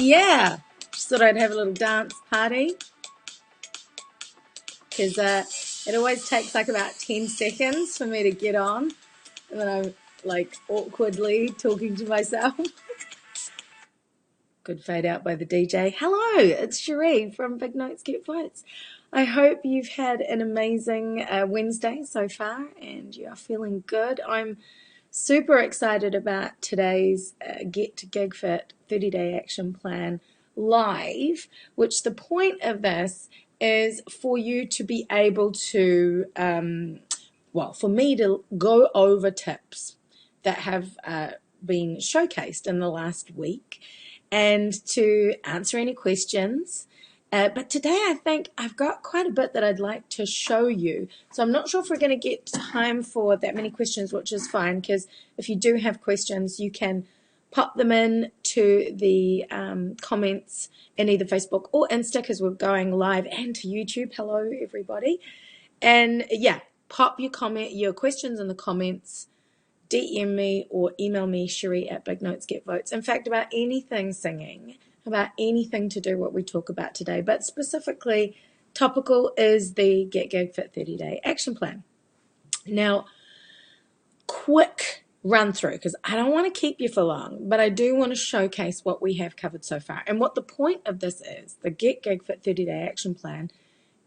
Yeah, just thought I'd have a little dance party because it always takes like about 10 seconds for me to get on, and then I'm like awkwardly talking to myself. Good fade out by the DJ. Hello, it's Cherie from Big Notes Get Votes. I hope you've had an amazing Wednesday so far and you are feeling good. I'm super excited about today's Get to Gig Fit 30-day action plan live, which the point of this is for you to be able to, for me to go over tips that have been showcased in the last week and to answer any questions. But today I think I've got quite a bit that I'd like to show you. So I'm not sure if we're going to get time for that many questions, which is fine, because if you do have questions, you can pop them in to the comments in either Facebook or Insta, because we're going live, and to YouTube. Hello, everybody. And yeah, pop your questions in the comments. DM me or email me, Cherie@BigNotesGetVotes. In fact, about anything singing, about anything to do what we talk about today, but specifically topical is the Get Gig Fit 30-day action plan. Now, quick run through, because I don't want to keep you for long, but I do want to showcase what we have covered so far. And what the point of this is, the Get Gig Fit 30-day action plan,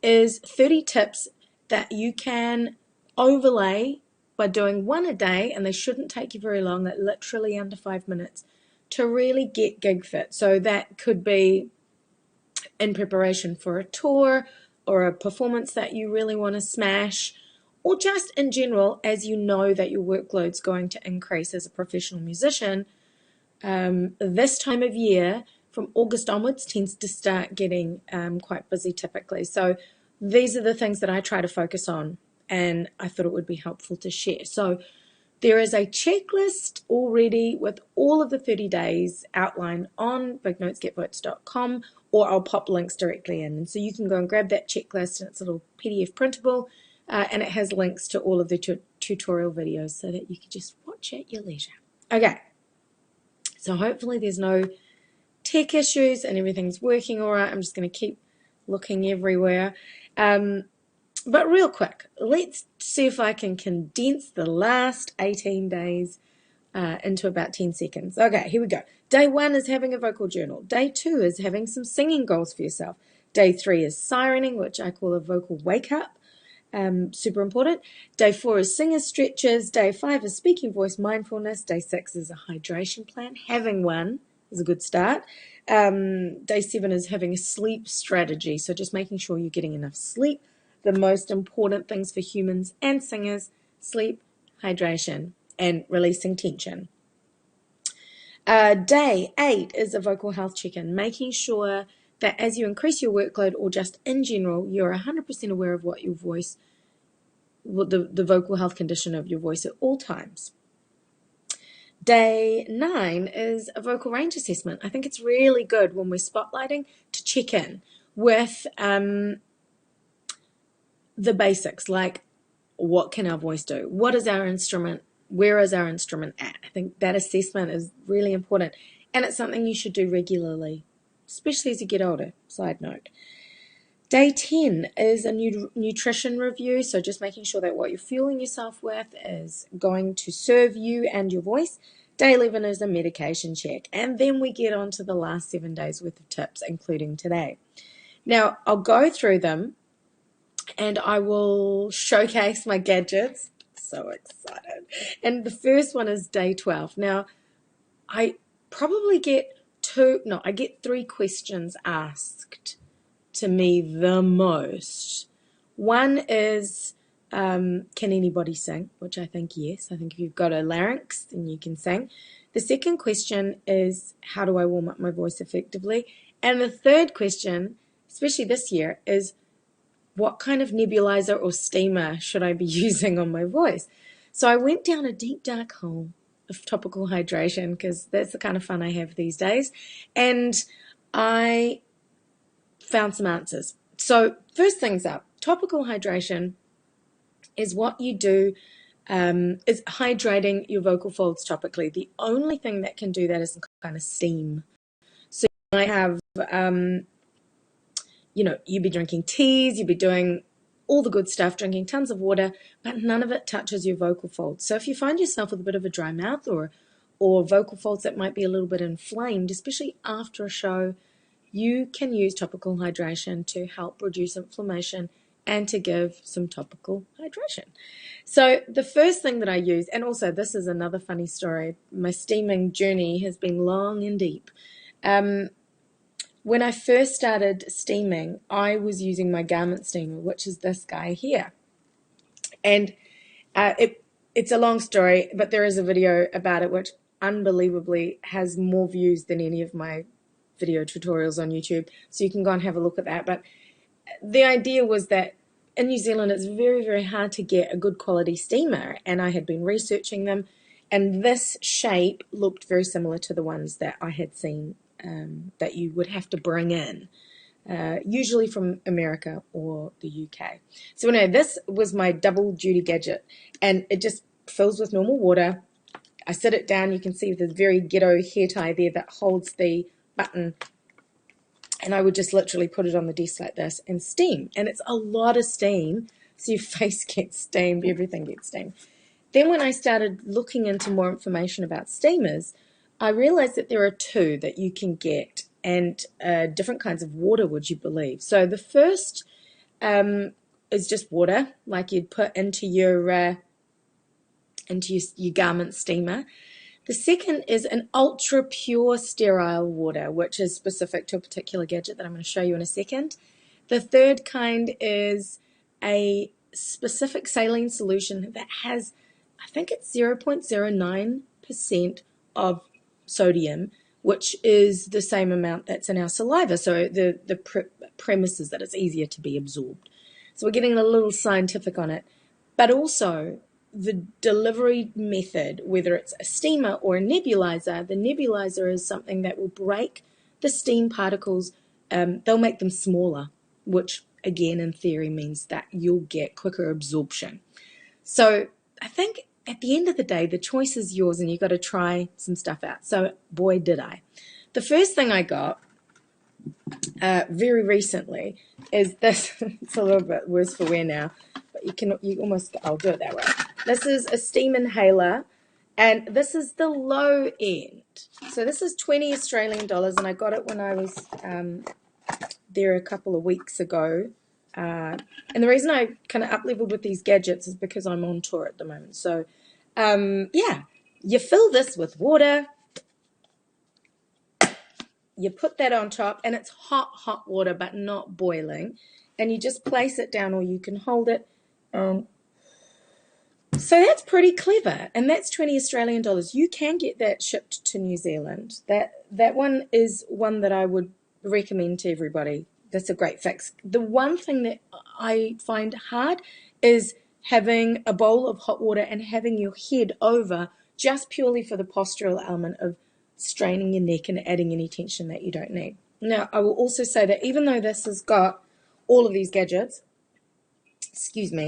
is 30 tips that you can overlay by doing one a day, and they shouldn't take you very long, that literally under 5 minutes, to really get gig fit. So that could be in preparation for a tour or a performance that you really want to smash, or just in general, as you know that your workload's going to increase as a professional musician. This time of year, from August onwards, tends to start getting quite busy typically. So these are the things that I try to focus on, and I thought it would be helpful to share. So there is a checklist already with all of the 30 days outlined on bignotesgetvotes.com, or I'll pop links directly in. And so you can go and grab that checklist, and it's a little PDF printable, and it has links to all of the tutorial videos so that you can just watch at your leisure. Okay, so hopefully there's no tech issues and everything's working all right. I'm just going to keep looking everywhere. But real quick, let's see if I can condense the last 18 days into about 10 seconds. Okay, here we go. Day 1 is having a vocal journal. Day 2 is having some singing goals for yourself. Day 3 is sirening, which I call a vocal wake-up. Super important. Day 4 is singer stretches. Day 5 is speaking voice mindfulness. Day 6 is a hydration plan. Having one is a good start. Day 7 is having a sleep strategy, so just making sure you're getting enough sleep. The most important things for humans and singers: sleep, hydration, and releasing tension. Day 8 is a vocal health check-in, making sure that as you increase your workload, or just in general, you're 100% aware of what your voice, the vocal health condition of your voice at all times. Day 9 is a vocal range assessment. I think it's really good when we're spotlighting to check in with the basics, like what can our voice do? What is our instrument? Where is our instrument at? I think that assessment is really important, and it's something you should do regularly, especially as you get older. Side note. Day 10 is a nutrition review, so just making sure that what you're fueling yourself with is going to serve you and your voice. Day 11 is a medication check, and then we get on to the last 7 days worth of tips, including today. Now, I'll go through them, and I will showcase my gadgets. So excited. And the first one is day 12. Now, I probably get 3 questions asked to me the most. One is, can anybody sing? Which I think yes. I think if you've got a larynx, then you can sing. The second question is, how do I warm up my voice effectively? And the third question, especially this year, is, what kind of nebulizer or steamer should I be using on my voice? So I went down a deep, dark hole of topical hydration, because that's the kind of fun I have these days. And I found some answers. So first things up, topical hydration is what you do, is hydrating your vocal folds topically. The only thing that can do that is some kind of steam. So have, you'd be drinking teas, you'd be doing all the good stuff, drinking tons of water, but none of it touches your vocal folds. So if you find yourself with a bit of a dry mouth or vocal folds that might be a little bit inflamed, especially after a show, you can use topical hydration to help reduce inflammation and to give some topical hydration. So the first thing that I use, and also this is another funny story, my steaming journey has been long and deep. When I first started steaming, I was using my garment steamer, which is this guy here. And it's a long story, but there is a video about it which unbelievably has more views than any of my video tutorials on YouTube. So you can go and have a look at that. But the idea was that in New Zealand, it's very, very hard to get a good quality steamer. And I had been researching them. And this shape looked very similar to the ones that I had seen that you would have to bring in, usually from America or the UK. So anyway, this was my double duty gadget, and it just fills with normal water. I sit it down. You can see the very ghetto hair tie there that holds the button, and I would just literally put it on the desk like this and steam. And it's a lot of steam, so your face gets steamed, everything gets steamed. Then when I started looking into more information about steamers, I realized that there are two that you can get, and different kinds of water, would you believe? So the first is just water, like you'd put into your garment steamer. The second is an ultra pure sterile water, which is specific to a particular gadget that I'm going to show you in a second. The third kind is a specific saline solution that has, I think it's 0.09% of sodium, which is the same amount that's in our saliva. So the premise is that it's easier to be absorbed. So we're getting a little scientific on it. But also the delivery method, whether it's a steamer or a nebulizer, the nebulizer is something that will break the steam particles. They'll make them smaller, which again in theory means that you'll get quicker absorption. So I think at the end of the day, the choice is yours, and you've got to try some stuff out. So boy, did I. The first thing I got very recently is this. It's a little bit worse for wear now, but I'll do it that way. This is a steam inhaler, and this is the low end. So this is 20 Australian dollars, and I got it when I was there a couple of weeks ago. And the reason I kind of up-leveled with these gadgets is because I'm on tour at the moment. So, yeah, you fill this with water, you put that on top, and it's hot, hot water, but not boiling. And you just place it down, or you can hold it. So that's pretty clever, and that's 20 Australian dollars. You can get that shipped to New Zealand. That one is one that I would recommend to everybody. That's a great fix. The one thing that I find hard is having a bowl of hot water and having your head over, just purely for the postural element of straining your neck and adding any tension that you don't need. Now, I will also say that even though this has got all of these gadgets,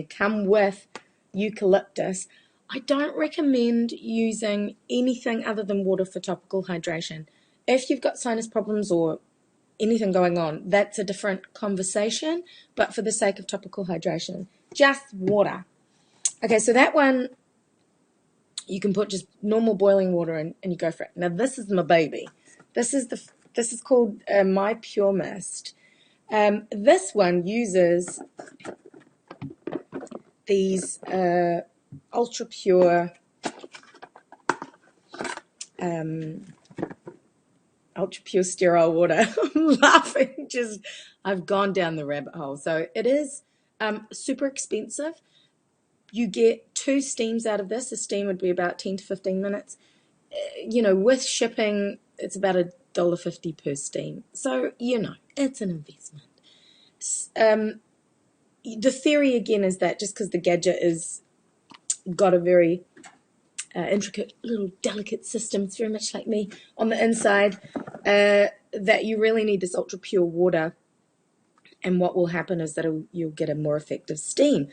come with eucalyptus, I don't recommend using anything other than water for topical hydration. If you've got sinus problems or anything going on, that's a different conversation, but for the sake of topical hydration, just water. Okay, so that one, you can put just normal boiling water in and you go for it. Now this is my baby. This is called My Pure Mist. This one uses these ultra pure sterile water. I'm laughing, I've gone down the rabbit hole. So it is super expensive. You get 2 steams out of this. A steam would be about 10 to 15 minutes. With shipping, it's about $1.50 per steam. So, it's an investment. The theory again is that just because the gadget is got a very intricate little delicate system, it's very much like me on the inside, that you really need this ultra pure water, and what will happen is that you'll get a more effective steam.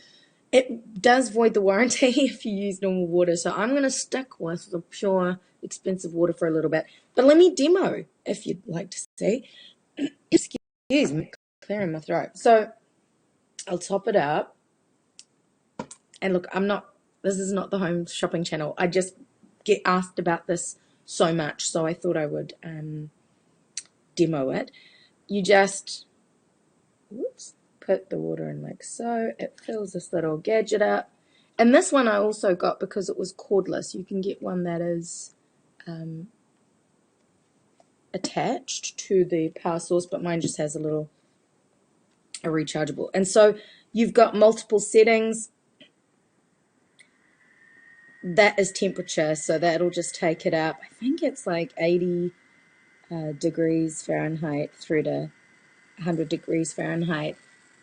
It does void the warranty if you use normal water, so I'm going to stick with the pure expensive water for a little bit. But let me demo if you'd like to see. Excuse me, clearing my throat. So I'll top it up. And look, this is not the home shopping channel. I just get asked about this so much, so I thought I would demo it. You just, put the water in like so. It fills this little gadget up. And this one I also got because it was cordless. You can get one that is attached to the power source, but mine just has a rechargeable. And so you've got multiple settings. That is temperature, so that'll just take it up. I think it's like 80 degrees Fahrenheit through to 100 degrees Fahrenheit.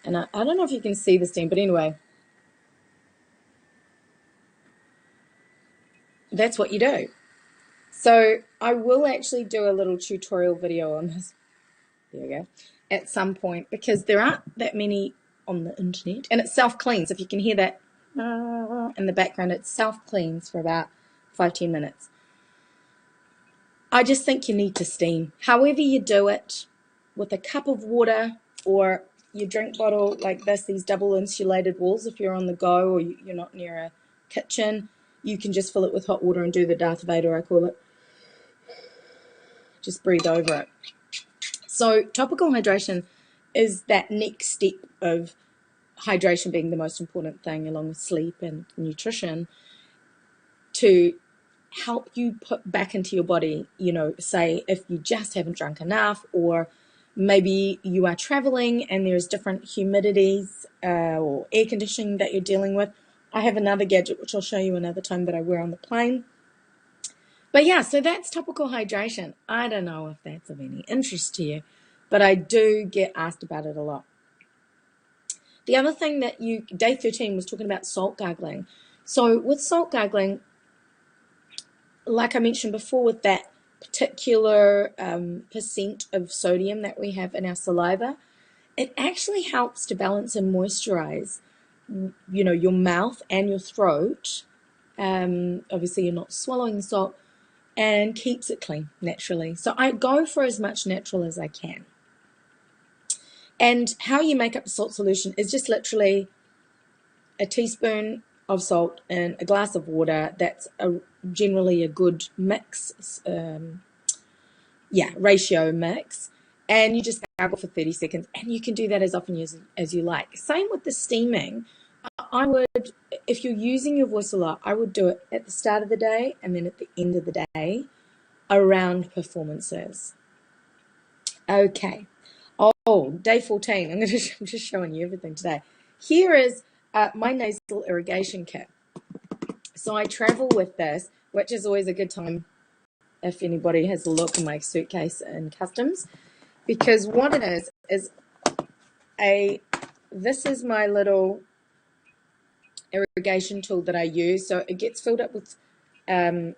And I don't know if you can see the steam, but anyway, that's what you do. So I will actually do a little tutorial video on this. There we go. At some point, because there aren't that many on the internet, and it self-cleans. If you can hear that in the background, it self-cleans for about 5-10 minutes. I just think you need to steam. However you do it, with a cup of water or your drink bottle like this, these double insulated walls, if you're on the go or you're not near a kitchen, you can just fill it with hot water and do the Darth Vader, I call it. Just breathe over it. So topical hydration is that next step of hydration being the most important thing, along with sleep and nutrition, to help you put back into your body, say if you just haven't drunk enough, or maybe you are traveling and there's different humidities or air conditioning that you're dealing with. I have another gadget, which I'll show you another time, that I wear on the plane. But yeah, so that's topical hydration. I don't know if that's of any interest to you, but I do get asked about it a lot. The other thing that day 13 was talking about salt gargling. So with salt gargling, like I mentioned before, with that particular percent of sodium that we have in our saliva, it actually helps to balance and moisturize, your mouth and your throat. Obviously, you're not swallowing the salt, and keeps it clean naturally. So I go for as much natural as I can. And how you make up the salt solution is just literally a teaspoon of salt in a glass of water. That's generally a good mix, ratio mix. And you just gargle for 30 seconds. And you can do that as often as you like. Same with the steaming. I would, if you're using your voice a lot, I would do it at the start of the day and then at the end of the day around performances. Okay. Oh, day 14. I'm just showing you everything today. Here is my nasal irrigation kit. So I travel with this, which is always a good time if anybody has a look in my suitcase in customs, because what it is this is my little irrigation tool that I use. So it gets filled up with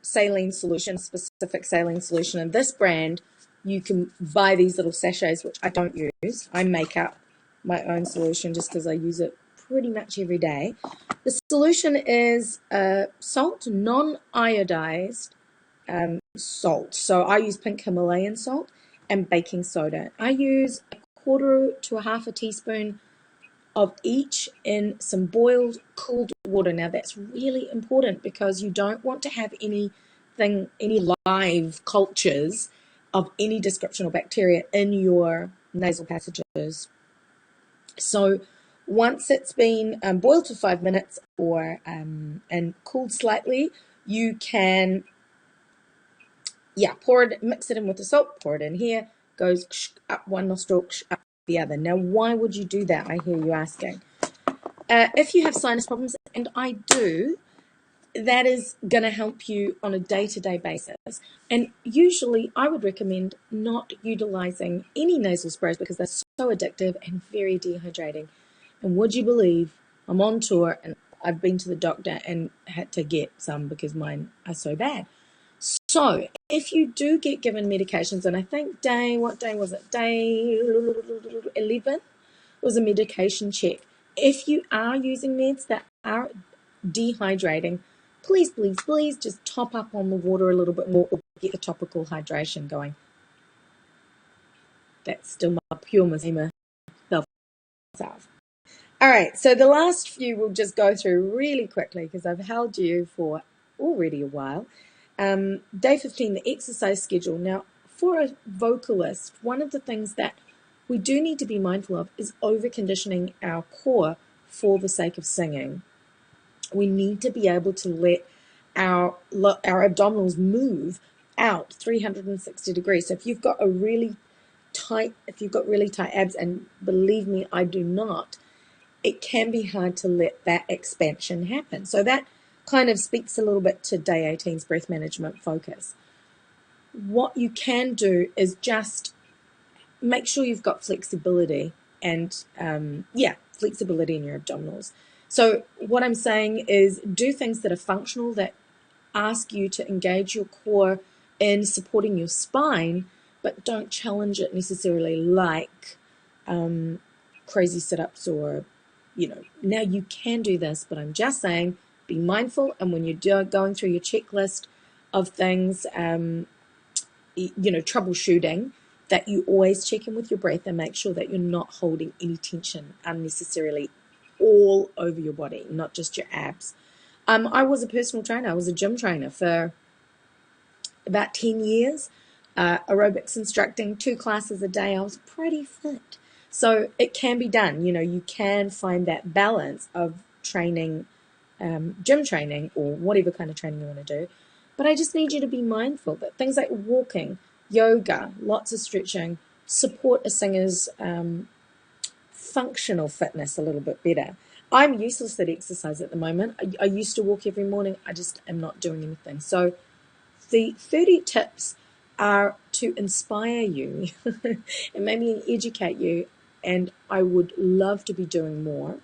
saline solution, specific saline solution. And this brand, you can buy these little sachets, which I don't use. I make up my own solution just because I use it pretty much every day. The solution is salt, non-iodized salt. So I use pink Himalayan salt and baking soda. I use 1/4 to 1/2 teaspoon of each in some boiled cooled water. Now that's really important because you don't want to have any live cultures of any description or bacteria in your nasal passages. So once it's been boiled for 5 minutes or and cooled slightly, you can mix it in with the salt, pour it in here, goes up one nostril, up the other. Now, why would you do that? I hear you asking. If you have sinus problems, and I do, that is going to help you on a day-to-day basis. And usually I would recommend not utilizing any nasal sprays because they're so addictive and very dehydrating. And would you believe, I'm on tour and I've been to the doctor and had to get some because mine are so bad. So if you do get given medications, and I think day 11 was a medication check. If you are using meds that are dehydrating, please just top up on the water a little bit more or get the topical hydration going. That's still my pure Masema self. All right, so the last few we'll just go through really quickly because I've held you for already a while. Day 15, the exercise schedule. Now, for a vocalist, one of the things that we do need to be mindful of is over-conditioning our core for the sake of singing. We need to be able to let our abdominals move out 360 degrees. So if you've got really tight abs, and believe me, I do not, it can be hard to let that expansion happen. So that kind of speaks a little bit to day 18's breath management focus. What you can do is just make sure you've got flexibility and, flexibility in your abdominals. So what I'm saying is do things that are functional, that ask you to engage your core in supporting your spine, but don't challenge it necessarily like crazy sit-ups or, now you can do this, but I'm just saying be mindful. And when you're going through your checklist of things, troubleshooting, that you always check in with your breath and make sure that you're not holding any tension unnecessarily all over your body, not just your abs. I was a personal trainer. I was a gym trainer for about 10 years, aerobics instructing 2 classes a day. I was pretty fit. So it can be done. You can find that balance of training, gym training, or whatever kind of training you want to do. But I just need you to be mindful that things like walking, yoga, lots of stretching, support a singer's functional fitness a little bit better. I'm useless at exercise at the moment. I used to walk every morning. I just am not doing anything. So the 30 tips are to inspire you and maybe educate you, and I would love to be doing more.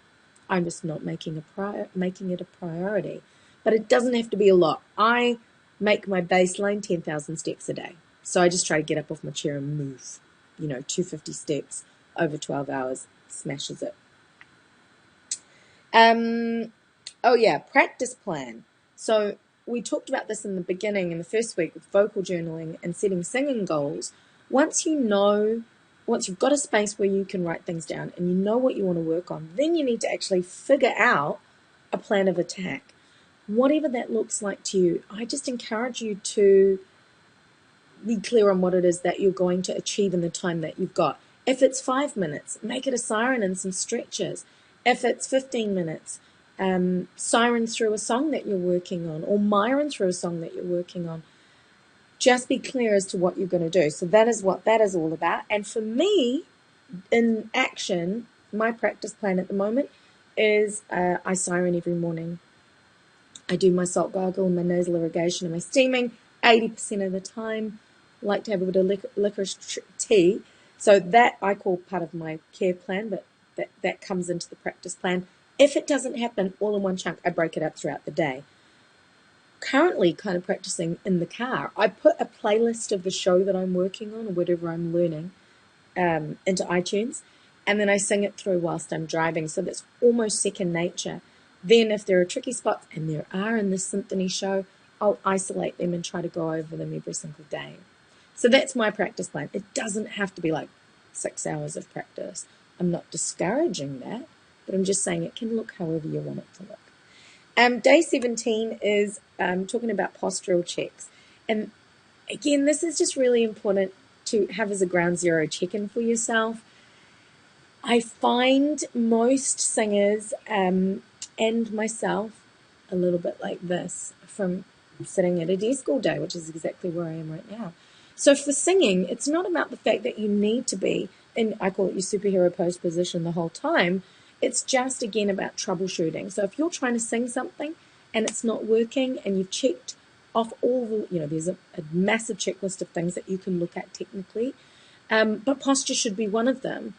I'm just not making it a priority. But it doesn't have to be a lot. I make my baseline 10,000 steps a day. So I just try to get up off my chair and move. 250 steps over 12 hours smashes it. Practice plan. So we talked about this in the beginning, in the first week, with vocal journaling and setting singing goals. Once you've got a space where you can write things down and you know what you want to work on, then you need to actually figure out a plan of attack. Whatever that looks like to you, I just encourage you to be clear on what it is that you're going to achieve in the time that you've got. If it's 5 minutes, make it a siren and some stretches. If it's 15 minutes, siren through a song that you're working on, or myron through a song that you're working on. Just be clear as to what you're going to do. So that is what that is all about. And for me, in action, my practice plan at the moment is I siren every morning. I do my salt gargle, my nasal irrigation, and my steaming 80% of the time. I like to have a bit of licorice tea. So that I call part of my care plan, but that comes into the practice plan. If it doesn't happen all in one chunk, I break it up throughout the day. Currently kind of practicing in the car. I put a playlist of the show that I'm working on or whatever I'm learning into iTunes, and then I sing it through whilst I'm driving. So that's almost second nature. Then if there are tricky spots, and there are in this symphony show, I'll isolate them and try to go over them every single day. So that's my practice plan. It doesn't have to be like 6 hours of practice. I'm not discouraging that, but I'm just saying it can look however you want it to look. Day 17 is talking about postural checks. And again, this is just really important to have as a ground zero check-in for yourself. I find most singers and myself a little bit like this from sitting at a desk all day, which is exactly where I am right now. So for singing, it's not about the fact that you need to be in, I call it your superhero pose position the whole time. It's just, again, about troubleshooting. So if you're trying to sing something and it's not working and you've checked off all the, there's a massive checklist of things that you can look at technically, but posture should be one of them.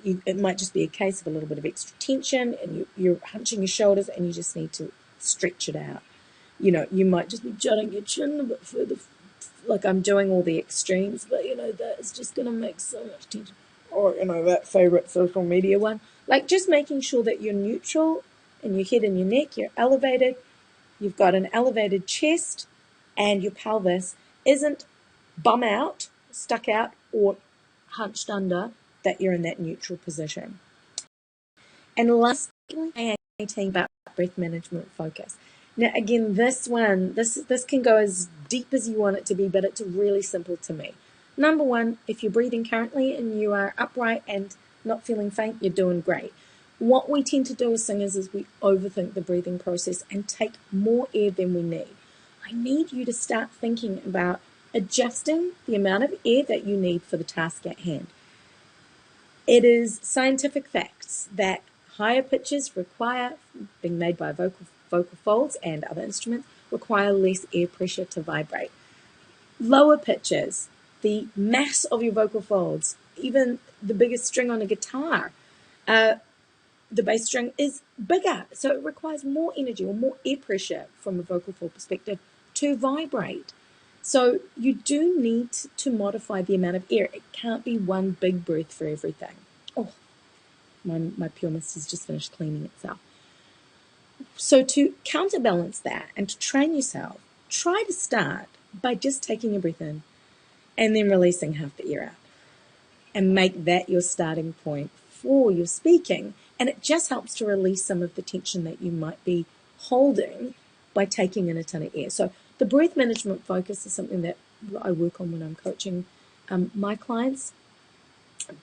It might just be a case of a little bit of extra tension and you're hunching your shoulders and you just need to stretch it out. You might just be jutting your chin a bit further, like I'm doing all the extremes, but that's just going to make so much tension. Or, that favorite social media one. Like just making sure that you're neutral in your head and your neck, you're elevated, you've got an elevated chest, and your pelvis isn't bum out, stuck out, or hunched under, that you're in that neutral position. And lastly, 18 about breath management focus. Now, again, this can go as deep as you want it to be, but it's really simple to me. Number one, if you're breathing currently and you are upright and not feeling faint, you're doing great. What we tend to do as singers is we overthink the breathing process and take more air than we need. I need you to start thinking about adjusting the amount of air that you need for the task at hand. It is scientific facts that higher pitches being made by vocal folds and other instruments, require less air pressure to vibrate. Lower pitches, the mass of your vocal folds, even the biggest string on a guitar, the bass string is bigger, so it requires more energy or more air pressure from a vocal fold perspective to vibrate. So you do need to modify the amount of air. It can't be one big breath for everything. Oh, my Pure Mist has just finished cleaning itself. So to counterbalance that and to train yourself, try to start by just taking a breath in and then releasing half the air out. And make that your starting point for your speaking. And it just helps to release some of the tension that you might be holding by taking in a ton of air. So the breath management focus is something that I work on when I'm coaching my clients.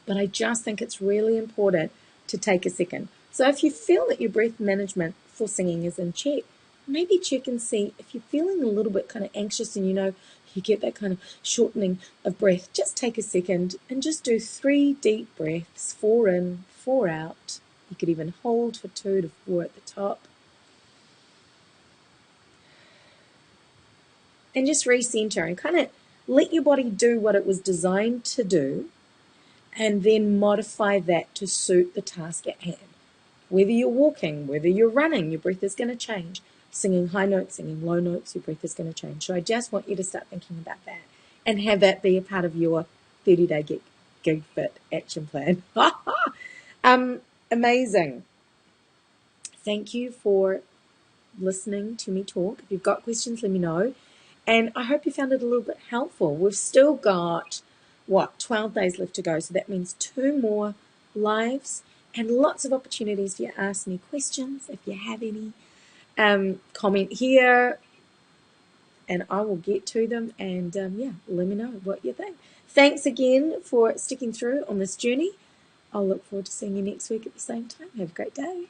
But I just think it's really important to take a second. So if you feel that your breath management for singing is in check, maybe check and see if you're feeling a little bit kind of anxious and you get that kind of shortening of breath. Just take a second and just do 3 deep breaths, 4 in, 4 out. You could even hold for 2 to 4 at the top. And just recenter and kind of let your body do what it was designed to do, and then modify that to suit the task at hand. Whether you're walking, whether you're running, your breath is going to change. Singing high notes, singing low notes, your breath is going to change. So I just want you to start thinking about that and have that be a part of your 30-day gig fit action plan. Amazing. Thank you for listening to me talk. If you've got questions, let me know. And I hope you found it a little bit helpful. We've still got, 12 days left to go. So that means 2 more lives and lots of opportunities for you to ask me questions if you have any. Comment here and I will get to them, and let me know what you think. Thanks again for sticking through on this journey. I'll look forward to seeing you next week at the same time. Have a great day.